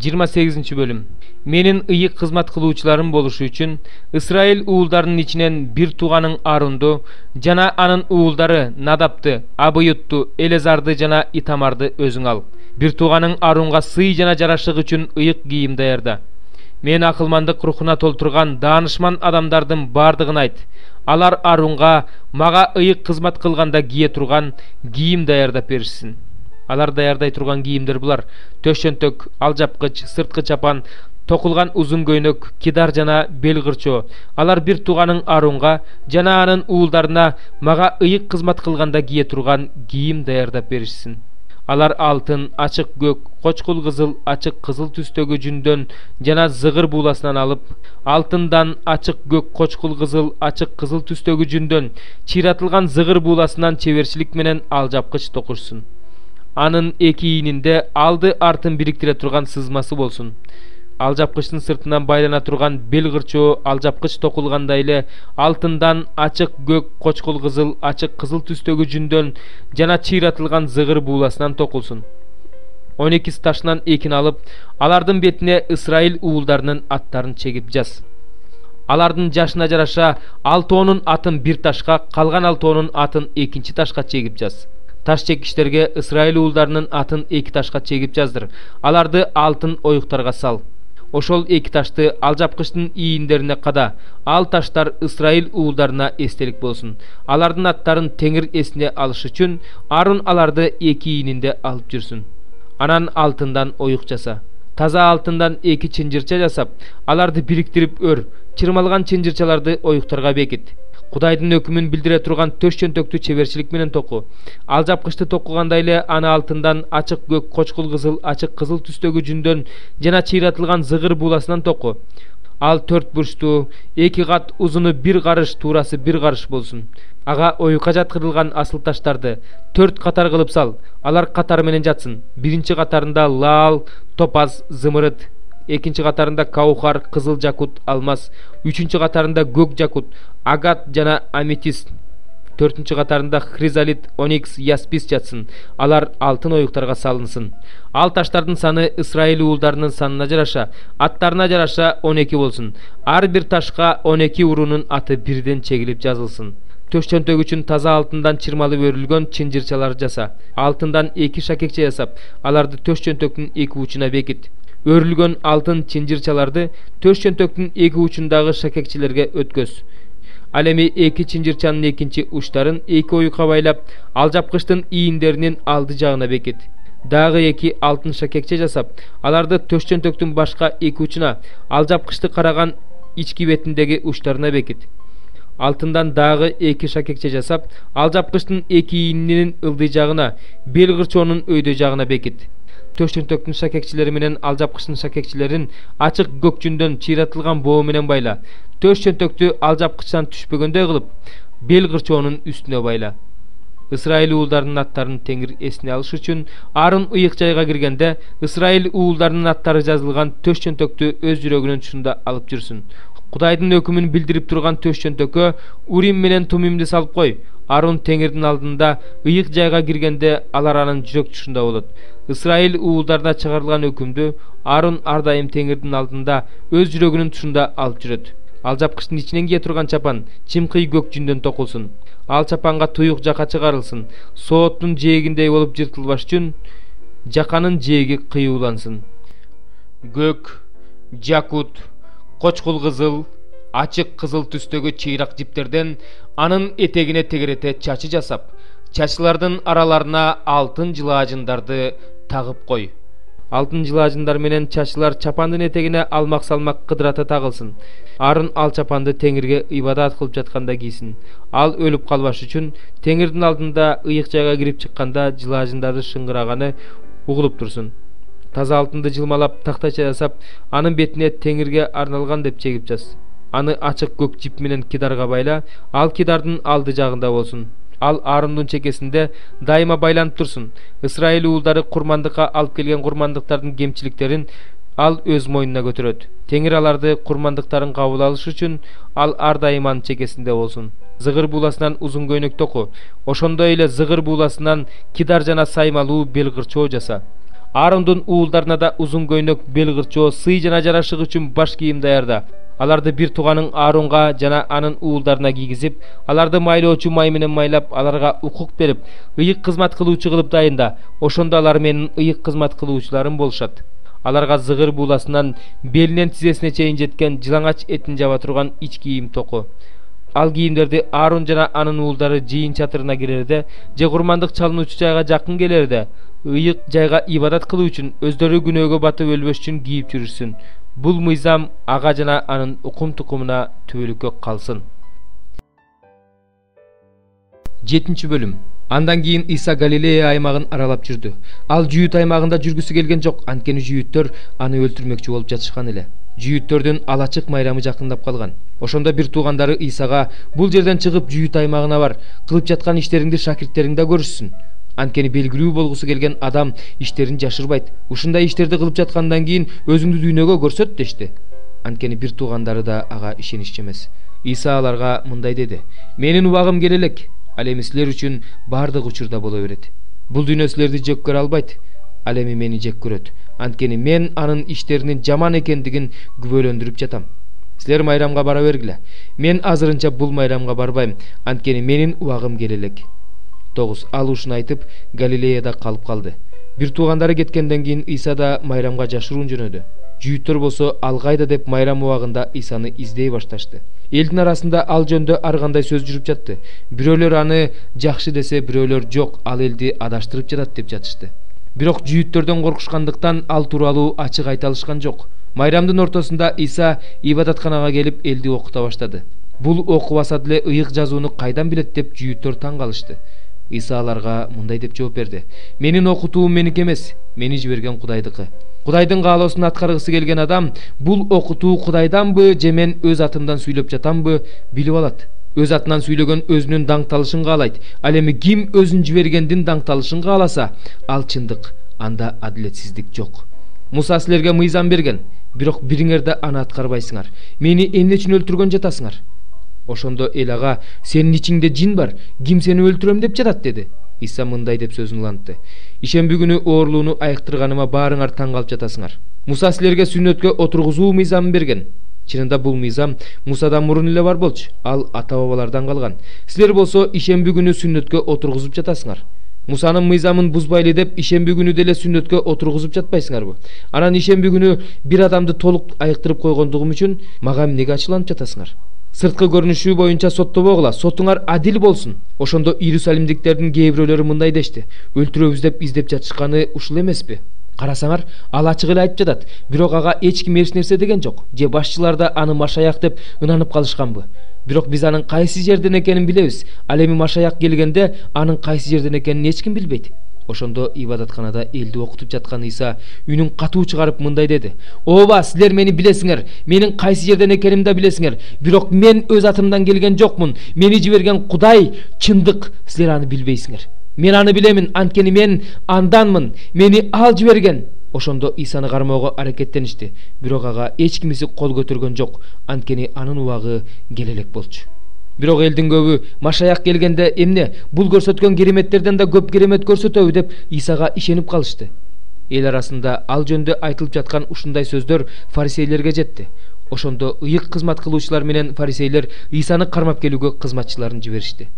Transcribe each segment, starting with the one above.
28 bölüm. Menin ıyık kızmat kılıuçlarım boluşu üçün İsrail uğuldarının içinen bir tuğanın Arundu, jana anın uğuldары Nadapты, Abıyuttu, Elezardı jana Itamardı özüň al. Bir tuğanın Arunga sый jana jaraşyk üçün ıyık giyim dayarda. Men akılmandyk ruhuna tolturgan danışman adamdardın bardığını ayt. Alar Arunga maga ıyık kızmat kılganda giye turgan giyim dayardap berişsin. Alar dayarday turgan giyimler bular: töşönтөк, aljapkıç, sırtkı çapan, tokulgan uzun göynök, kidar jana belgirço. Alar bir tuğanın Arunga jana anın uğuldarına maga ıyık kızmat kılganda giye turgan giyim dayardap berişsin. Alar altın, açık gök, koçkul kızıl, açık kızıl tüstögü jündön jana zıgır buğulasынан alıp, altından açık gök, koçkul kızıl, açık kızıl tüstögü jündön çiratılgan zıgır buğulasından çeverçilik menen aljapkıç tokuşsun. Anın eki iğininde aldı artın biriktire turgan sızması bolsun. Aljapkıçtın sırtından baylana turgan belgirço aljapkıç tokulganda ile altından açık gök, koçkul kızıl, açık kızıl tüstögü jündön jana çiratılgan zıgır buğulasынан tokulsun. 12 taşından ekin alıp, alardın betine İsrail uğuldarının atlarını çekip jaz. Alardın jaşına jaraşa 6 atın bir taşka, kalgan 6 atın ekinci taşka çekip jaz. Taş çekişlerge İsrail uğuldarının atın 2 taşka çekip jazdır. Alardı altın oyuktarga sal. Oşol 2 taşты aljapkıçtın iğinlerine kada. Al taşlar İsrail uğuldarına estelik bolsun. Alardın atların teңир esine alış üçün Arun alardı 2 iğininde alıp жүrsün. Anan altından oyuk jasa. Taza altından 2 çinjirçe jasap, alardı biriktirip ör. Çırmalgan çinjirçalardı oyuktarga bekit. Kudaydın ökümün bildire turgan töşçöntöktü çeverçilik menen toku. Aljapkıçты tokuganda ile ana altından açık gök, koçkul kızıl, açık kızıl tüstögü jündön jana çiratılgan zıgır buğulasынан toku. Al 4 burçtu, 2 kat uzunu 1 karış, tuğrası 1 karış bolsun. Aga oyuka jatkırılgan asıl taştardı 4 katar kılıp sal. Alar katar menen jatsın. Birinci katarında lal, topaz, zımırıt. Ekinci katarında kauhar, kızıl jakut, almaz. Üçüncü katarında gök jakut, agat jana ametist. Dörtüncü katarında hrizalit, onyx, yaspis jatsın. Alar altın oyuktarga salınsın. Al taştardın sanı İsrail uğuldarının sanına jaraşa, atlarına jaraşa 12 bolsun. Ar bir taşka 12 urunun atı birden çekilip жазылсын. Töşçöntök üçün taza altından çırmalı örülgön çinjirçalar jasa. Altından 2 şakekçe jasap, alardı töşçöntöktün 2 uçuna bekit. Örülgön altın çinjirçalardı töşçöntöktün 2 uçundagı şakekçilerge ötköz. Alemi 2 çinjirçanın ekinci uçların 2 oyuka baylap, aljapkıçtın iğinlerinin aldı jağına bekit. Dagı 2 altın şakekçe jasap, alardı töşçöntöktün başka 2 uçuna, aljapkıçты karagan içki betindegi uçlarına bekit. Altından dagı 2 şakekçe jasap, aljapkıçtın 2 iğininin ıldıjağına, belgirçonun öydöjağına bekit. Töşçöntöktün şakekçileri menen aljapkıçtın şakekçilerin açık gök jündön çiratılgan boğu menen bayla. Töşçöntöktü aljapkıçtan düşpegönдөй kılıp belgirçonun üstüne bayla. İsrail uğuldarının atlarını teңир esine alış üçün Arun ıyık jayga kirgende İsrail uğuldarının atları жазылgan töşçöntöktü öz жүрөгүнүн тушунда alıp жүрсүn. Kudaydın ökümün bildirip turgan töşçöntökö Urim menen Tumimdi salıp koy. Arun teңирдин алдында ıyık jayga kirgende alar anın жүрөк тушунда болот. İsrail uğuldarda çıkarılgan ökümdü Arun ardayım teңирдин алдында öz жүрөгүнүн тушунда alıp жүрөt. Aljapkıçtın içinen giye turgan çapan çimkıy gök jündön tokulsun. Al çapanga tuyuk jaka çıkarılsın. Sooттун жээгиндей болуp жыртылбаш үчүн жаканын жээги кыюулансın. Gök, jakut, koçkul kızıl, açık kızıl tüstögü çıyrak jipтерден anın etegine tegirete çaçı jasap, çaçılardın aralarına altın jılajındardı tagıp koy. Altın jılajınдар menen çaçılar çapandın etegine almak salmak kıdırata tagılsın. Arın al çapandı teңирге ibadat kılıp jatkanda giysin. Al ölüp kalbaş üçün teңирдин алдында ıyık jayga kirip çıkkanda jılajındарды şıngıragаны uğulup dursun. Taza altındı jılmalap taxtaça jasap, anın betine teңирге arnalgan dep çekip jaz. Anı açık gök jip menen kidarga bayla, al kidardın aldı jagында bolsun. Al Arundun çekesinde daima baylanıp tursun. İsrail uğuldары kurmandıkka alıp kelgen kurmandıktardın gemçiliklerin al öz moyununa götüröt. Teңир alardı kurmandıktарын kabul alış üçün al ardayman çekesinde bolsun. Zıgır buğulasынан uzun göynök toku. Oşondo ile zıgır buğulasından kidar jana saymalуу belgirço jasa. Аарондун уулдарына да узун көйнөк, бел кырчоо, сый жана жарашык үчүн баш кийим даярда. Аларды бир тууганың Ааронга жана анын уулдарына кийгизип, аларды майлоочу май менен майлап, аларга укук берип, ыйык кызмат кылуучу кылып дайында. Ошондо алар менин ыйык кызмат кылуучуларым болушат. Аларга зыгыр бууласынан белинен тизесине чейин жеткен жылаңач этин жаба турган ич кийим току. Ал кийимдерди Аарон жана анын уулдары жыйын чатырына кирерде же курмандык чалынуучу жайга жакын келерде ыйык жайга ибадат кылуу үчүн өздөрү күнөөгө батып өлбөш үчүн кийип жүрүшсүн. Бул мыйзам ага жана анын укум тукумуна түбөлүккө калсын. 7 бөлүм. Андан кийин Иса Галилея аймагын аралап жүрдү. Ал Жүйүт аймагында жүргүсү келген жок, анткени жүйүттөр аны өлтүрмөкчү болуп жатышкан эле. Жүйүттөрдүн алачык майрамы жакындап калган. Ошондо бир туугандары Исага бул жерден чыгып Жүйүт аймагына бар, кылып жаткан иштериңди шакирттериң да көрүшсүн. Анткени белгилүү болгусу келген адам иштерин жашырбайт. Ушундай иштерди кылып жаткандан кийин өзүңдү дүйнөгө көрсөт дешти. Анткени бир туугандары да ага ишениччи эмес. Иса аларга мындай деди: "Менин убагым келе элек. Ал эми силер үчүн бардык учурда боло берет. Бул дүйнө силерди жек көрө албайт. Ал эми мени жек көрөт. Анткени мен анын иштеринин жаман экендигин күбөлөндүрүп жатам. Силер майрамга бара бергиле. Мен азырынча бул майрамга барбайм, анткени менин убагым келе элек." 9. Ал ушуну айтып Галилеяда калып калды. Бир туугандары кеткенден кийин Иса да майрамга жашыруун жөнөдү. Жүйүттөр болсо ал кайда деп майрам убагында Исаны издей башташты. Элдин арасында ал жөндө ар кандай сөз жүрүп жатты. Бирөөлөр аны жакшы десе, бирөөлөр жок, ал элди адаштырып жатат деп жатышты. Бирок жүйүттөрдөн коркушкандыктан ал тууралуу ачык айта алышкан жок. Майрамдын ортосунда Иса ибадатканага келип элди окута баштады. Бул окубаса деле ыйык жазууну кайдан билет деп жүйүттөр таң калышты. Иса аларга мындай деп жооп берди: "Менин окутуум меники эмес, мени жиберген Кудайдыкы. Кудайдын каалоосун аткаргысы келген адам бул окутуу Кудайданбы же мен өз атымдан сүйлөп жатамбы билип алат. Өз атынан сүйлөгөн өзүнүн даңкталышын каалайт. Ал эми ким өзүн жибергендин даңкталышын кааласа, ал чындык, анда адилетсиздик жок. Муса силерге мыйзам берген, бирок бириңер да аны аткарбайсыңар. Мени эмне үчүн өлтүргөн жатасыңар?" Ошондо эл ага: "Сенин ичиңде жин бар, ким сени өлтүрөм деп жатат?" деди. Иса мындай деп сөзүн улантты: "Ишемби күнү оорлууну айыктырганыма баарыңар таң калып жатасыңар. Муса силерге сүннөткө отургузуу мыйзамын берген. Чынында бул мыйзам Мусадан мурун эле бар болчу, ал ата-бабалардан калган. Силер болсо ишемби күнү сүннөткө отургузуп жатасыңар. Мусанын мыйзамын бузбайлы деп ишемби күнү деле сүннөткө отургузуп жатпайсыңарбы? Анан ишемби күнү бир адамды толук айыктырып койгондугум үчүн мага эмнеге ачууланып жатасыңар? Сырткы көрүнүшү боюнча соттобогула, сотуңар адил болсун." Ошондо Иерусалимдиктердин кээ бирөөлөрү мындай дешти: "Өлтүрөбүз деп издеп жатышканы ушул эмеспи? Карасаңар, ал ачык эле айтып жатат, бирок ага эч ким эч нерсе деген жок. Же башчылар да аны Машаяк деп ынанып калышканбы? Бирок биз анын кайсы жерден экенин билебиз. Ал эми Машаяк келгенде анын кайсы жерден экенин эч ким билбейт." Ошондо ибадатканада элди окутуп жаткан Иса үнүн катуу чыгарып мындай деди: "Ооба, силер мени билесиңер, менин кайсы жерден экенимди да билесиңер. Бирок мен өз атымдан келген жокмун. Мени жиберген Кудай чындык, силер аны билбейсиңер. Мен аны билемин, анткени мен анданмын. Мени ал жиберген." Ошондо Исаны кармоого аракеттеништи, бирок ага эч кимиси кол көтөргөн жок, анткени анын убагы келе элек болчу. Бирок элдин көбү Машаяк келгенде эмне, бул көрсөткөн кереметтерден да көп керемет көрсөтөбү деп Исага ишенип калышты. Эл арасында ал жөндө айтылып жаткан ушундай сөздөр фарисейлерге жетти. Ошондо ыйык кызмат кылуучулар менен фарисейлер Исаны кармап келүүгө кызматчыларын жиберишти.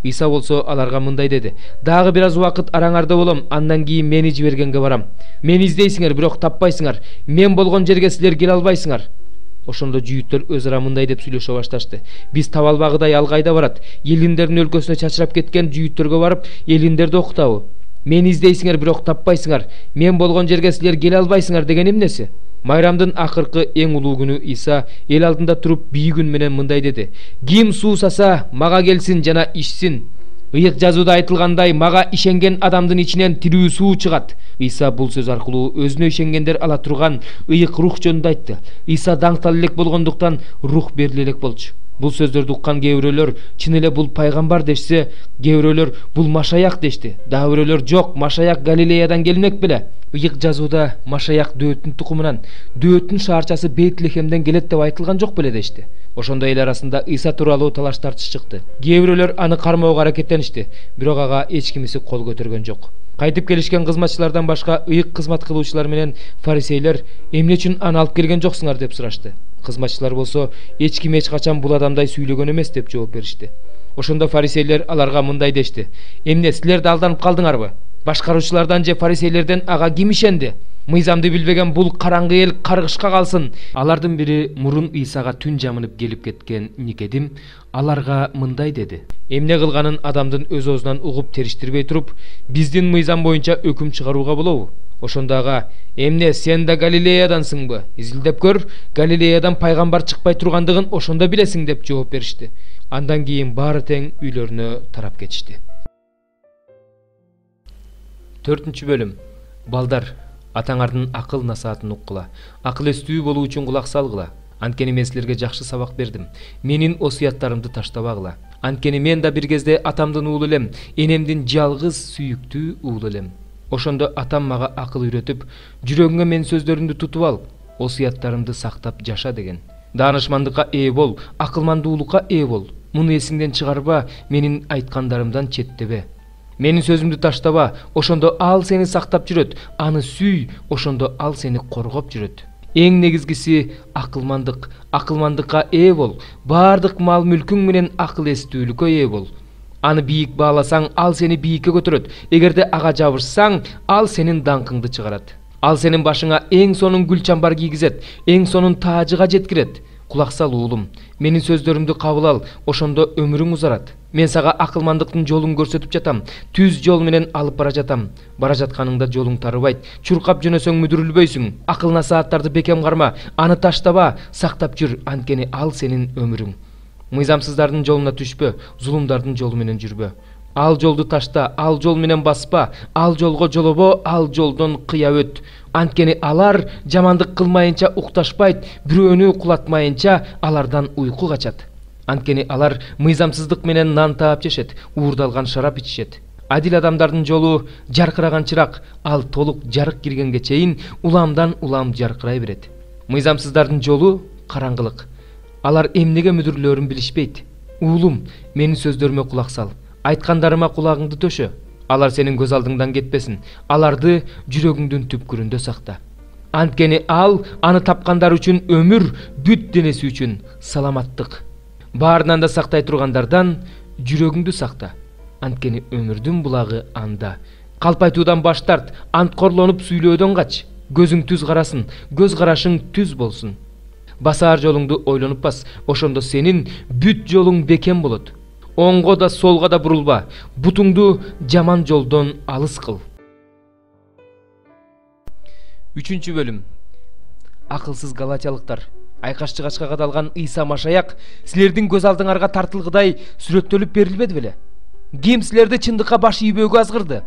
Иса болсо аларга мындай деди: "Дагы бир аз убакыт араңарда болом, андан кийин мени жибергенге барам. Мени издейсиңер, бирок таппайсыңар. Мен болгон жерге силер келе албайсыңар." Ошондо жүйүттөр өз ара мындай деп сүйлөшө башташты: "Биз таба албагыдай ал кайда барат? Элиндердин өлкөсүнө чачырап кеткен жүйүттөргө барып, элиндерди окутабы? Мени издейсиңер, бирок таппайсыңар. Мен болгон жерге силер келе албайсыңар" деген эмнеси? Майрамдын акыркы эң улуу күнү Иса эл алдында туруп бийик үн менен мындай деди: "Ким суу саса, мага келсин жана ичсин. Ыйык жазууда айтылгандай, мага ишенген адамдын ичинен тирүү суу чыгат." Иса бул сөз аркылуу өзүнө ишенгендер ала турган ыйык рух жөнүндө айтты. Иса даңктала элек болгондуктан рух бериле элек болчу. Бул сөздөрдү уккан кээ бирөөлөр чын эле бул пайгамбар дешсе, кээ бирөөлөр бул Машаяк дешти. Дагы бирөөлөр жок, Машаяк Галилеядан келмек беле. Ыйык жазууда Машаяк Дөөттүн тукумунан, Дөөттүн шаарчасы Бейтлехемден келет деп айтылган жок беле дешти. Ошондой эл арасында Иса тууралуу талаш тартыш чыкты. Кээ бирөөлөр аны кармоого аракеттеништи, бирок ага эч кимиси кол көтөргөн жок. Кайтып келишкен кызматчылардан башка ыйык кызмат кылуучулар менен фарисейлер эмне үчүн аны алып келген жоксуңар деп сурашты. Кызматчылар болсо эч ким эч качан бул адамдай сүйлөгөн эмес деп жооп беришти. Ошондо фарисейлер аларга мындай дешти: "Эмне силер да алданып калдыңарбы? Башкаруучулардан же фарисейлерден ага ким ишенди? Мыйзамды билбеген бул караңгы эл каргышка калсын." Алардын бири мурун Исага түн жамынып келип кеткен Никедим аларга мындай деди: "Эмне кылганын адамдын өз оозунан угуп териштирбей туруп, биздин мыйзам боюнча өкүм чыгарууга болобу?" Ошондо ага: "Эмне сен да Галилеядансыңбы? Изилдеп көр, Галилеядан пайгамбар чыкпай тургандыгын ошондо билесиң" деп жооп беришти. Андан кийин баары тең үйлөрүнө тарап кетишти. 4-бөлүм. Балдар, атаңардын акыл насаатын уккула. Акыл эстүү болуу үчүн кулак салгыла. Анткени мен силерге жакшы сабак бердим. Менин осуяттарымды таштабагыла. Анткени мен да бир кезде атамдын уулу элем, энемдин жалгыз сүйүктүү уулу элем. Ошондо атам мага акыл үйрөтүп, жүрөгүңө менин сөздөрүмдү тутуп ал, осуяттарымды сактап жаша деген. Даанышмандыкка ээ бол, акылмандуулукка ээ бол. Муну эсиңден чыгарба, менин айткандарымдан четтебе. Менин сөзүмдү таштаба, ошондо ал сени сактап жүрөт. Аны сүй, ошондо ал сени коргоп жүрөт. Эң негизгиси акылмандык. Акылмандыкка ээ бол. Бардык мал мүлкүң менен акыл эстүүлүккө ээ бол. Аны бийик бааласаң, ал сени бийикке көтөрөт. Эгерде ага жабышсаң, ал сенин даңкыңды чыгарат. Ал сенин башыңа эң сонун гүл чамбар кийгизет, эң сонун таажыга жеткирет. Кулак сал уулум, менин сөздөрүмдү кабыл ал, ошондо өмүрүң узарат. Мен сага акылмандыктын жолун көрсөтүп жатам, түз жол менен алып бара жатам. Бара жатканыңда жолуң тарыбайт, чуркап жөнөсөң мүдүрүлбөйсүң. Акыл насааттарды бекем карма, аны таштаба, сактап жүр, анткени ал сенин өмүрүң. Мыйзамсыздардын жолуна түшпө, зулумдардын жолу менен жүрбө. Ал жолду ташта, ал жол менен баспа, ал жолго жолобо, ал жолдон кыя өт. Анткени алар жамандык кылмайынча укташпайт, бирөөнү кулатмайынча алардан уйку качат. Анткени алар мыйзамсыздык менен нан таап жешет, уурдалган шарап ичишет. Адил адамдардын жолу жаркыраган чырак, ал толук жарык киргенге чейин уламдан улам жаркырай берет. Мыйзамсыздардын жолу караңгылык. Алар эмнеге мүдүрлөрүн билишпейт. Уулум, менин сөздөрүмө кулак сал. Айткандарыма кулагыңды төшө. Алар сенин көз алдыңдан кетпесин. Аларды жүрөгүңдүн түпкүрүндө сакта. Анткени ал аны тапкандар үчүн өмүр, бүт денеси үчүн саламаттык. Баарынан да сактай тургандардан жүрөгүңдү сакта. Анткени өмүрдүн булагы анда. Калпайтуудан баш тарт, анткорлонуп сүйлөөдөн кач. Көзүң түз карасын, көз карашың түз болсун. Басаар жолуңду ойлонуп бас, ошондо сенин бүт жолуң бекем болот. Оңго да солго да бурулба, бутуңду жаман жолдон алыс кыл. 3-бөлүм. Акылсыз галатиялыктар, айкаш чыгачка кадалган Иса Машаяк силердин көз алдыңарга тартылгыдай сүрөттөлүп берилбеди беле? Ким силерди чындыкка баш ийбөөгө азгырды?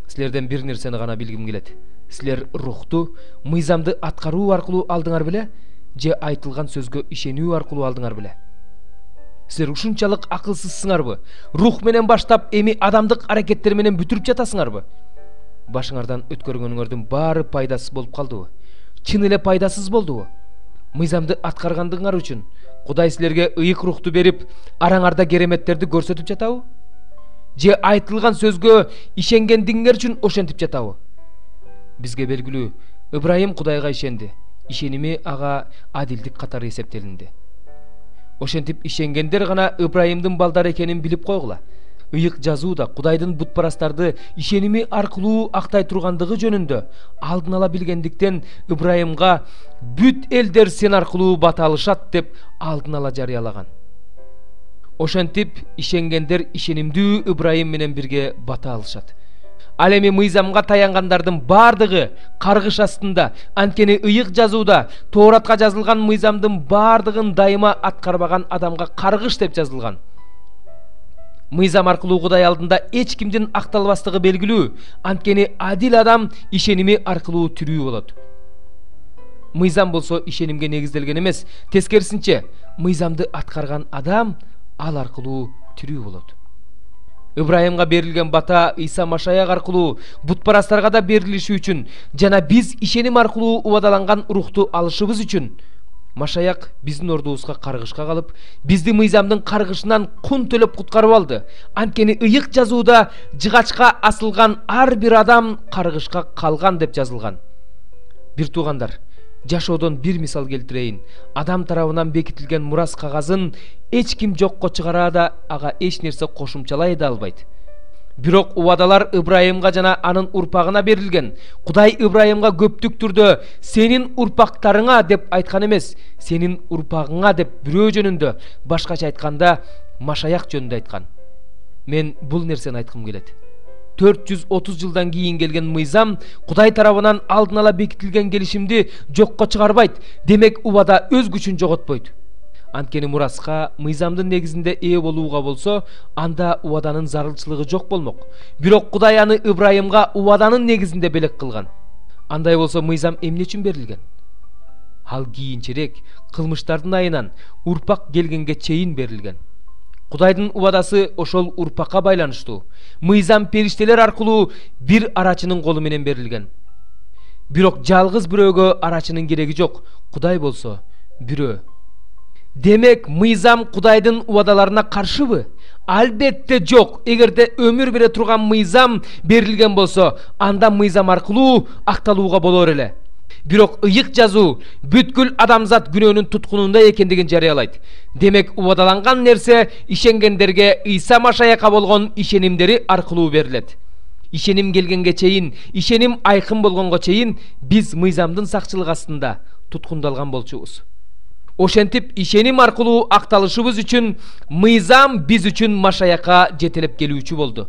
Силерден бир нерсени гана билгим келет. Силер рухту мыйзамды аткаруу аркылуу алдыңар беле, же айтылган сөзгө ишенүү аркылуу алдыңар беле? Силер ушунчалык акылсызсыңарбы? Рух менен баштап эми адамдык аракеттер менен бүтүрүп жатасыңарбы? Башыңардан өткөргөнүңөрдүн баары пайдасыз болуп калдыбы? Чын эле пайдасыз болдубу? Мыйзамды аткаргандыгыңар үчүн Кудай силерге ыйык рухту берип, араңарда кереметтерди көрсөтүп жатабы? Же айтылган сөзгө ишенгендиңер үчүн ошентип жатабы? Бизге белгилүү, Ибрайым Кудайга ишенди. Ишеними ага адилдик катары эсептелинди. Ошентип ишенгендер гана Ибрайымдын балдары экенин билип койгула. Ыйык жазууда Кудайдын бутпарастарды ишеними аркылуу актай тургандыгы жөнүндө алдын ала билгендиктен Ибрайымга бүт элдер сен аркылуу бата алышат деп алдын ала жарыялаган. Ошентип ишенгендер ишенимдүү Ибрайым менен бирге бата алышат. Ал эми мыйзамга таянгандардын бардыгы каргыш астында, анткени ыйык жазууда Тооратка жазылган мыйзамдын бардыгын дайыма аткарбаган адамга каргыш деп жазылган. Мыйзам аркылуу Кудай алдында эч кимдин акталбастыгы белгилүү, анткени адил адам ишеними аркылуу тирүү болот. Мыйзам болсо ишенимге негизделген эмес, тескерисинче, мыйзамды аткарган адам ал аркылуу тирүү болот. Ибраимга берилген бата Иса Машаяк аркылуу бутпарастарга да берилиши үчүн жана биз ишеним аркылуу убадаланган рухту алышыбыз үчүн Машаяк биздин ордубузга каргышка калып, бизди мыйзамдын каргышынан кун төлөп куткарып алды. Анткени ыйык жазууда жыгачка асылган ар бир адам каргышка калган деп жазылган. Бир туугандар, жашоодон бир мисал келтирейин. Адам тарабынан бекитилген мурас кагазын эч ким жокко чыгара да, ага эч нерсе кошумчалай да албайт. Бирок убадалар Ибраимга жана анын урпагына берилген. Кудай Ибраимга көптүк түрдө сенин урпактарыңа деп айткан эмес, сенин урпагыңа деп бирөө жөнүндө, башкача айтканда Машаяк жөнүндө айткан. Мен бул нерсени айткым келет. 430 жылдан кийин келген мыйзам Кудай тарабынан алдын ала бекитилген келишимди жокко чыгарбайт. Демек убада өз күчүн жоготпойт. Анткени мураска мыйзамдын негизинде ээ болууга болсо, анда убаданын зарылчылыгы жок болмок. Бирок Кудай аны Ибраимга убаданын негизинде белек кылган. Андай болсо мыйзам эмне үчүн берилген? Ал кийинчерээк кылмыштардын айынан урпак келгенге чейин берилген. Кудайдын убадасы ошол урпакка байланыштуу. Мыйзам периштелер аркылуу бир арачынын колу менен берилген. Бирок жалгыз бирөөгө арачынын кереги жок. Кудай болсо бирөө. Демек мыйзам Кудайдын убадаларына каршыбы? Албетте жок. Эгерде өмүр бере турган мыйзам берилген болсо, анда мыйзам аркылуу акталууга болор эле. Бирок ыйык жазуу бүткүл адамзат күнөөнүн туткунунда экендигин жарыялайт. Демек убадаланган нерсе ишенгендерге Иса Машаякка болгон ишенимдери аркылуу берилет. Ишеним келгенге чейин, ишеним айкын болгонго чейин биз мыйзамдын сакчылыгы астында туткундалган болчубуз. Ошентип ишеним аркылуу акталышыбыз үчүн мыйзам биз үчүн Машаякка жетелеп келүүчү болду.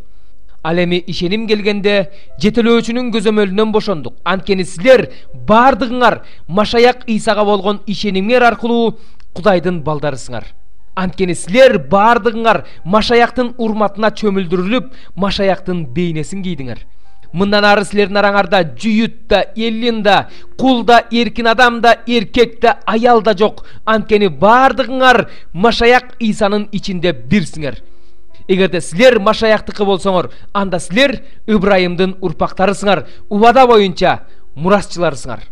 Ал эми ишеним келгенде жетелөөчүнүн көзөмөлүнөн бошондук. Анткени силер бардыгыңар Машаяк Исага болгон ишенимер аркылуу Кудайдын балдарысыңар. Анткени силер бардыгыңар Машаяктын урматына чөмүлдүрүлүп, Машаяктын бейнесин кийдиңер. Мындан ары силердин араңарда жүйүт да, элин да, кул да, эркин адам да, эркек да, аял да жок. Анткени бардыгыңар Машаяк Исанын ичинде бирсиңер. Эгерде силер Машаяктыкы болсоңор, анда силер Ибраимдин урпактарысыңар, убада боюнча мурасчыларысыңар.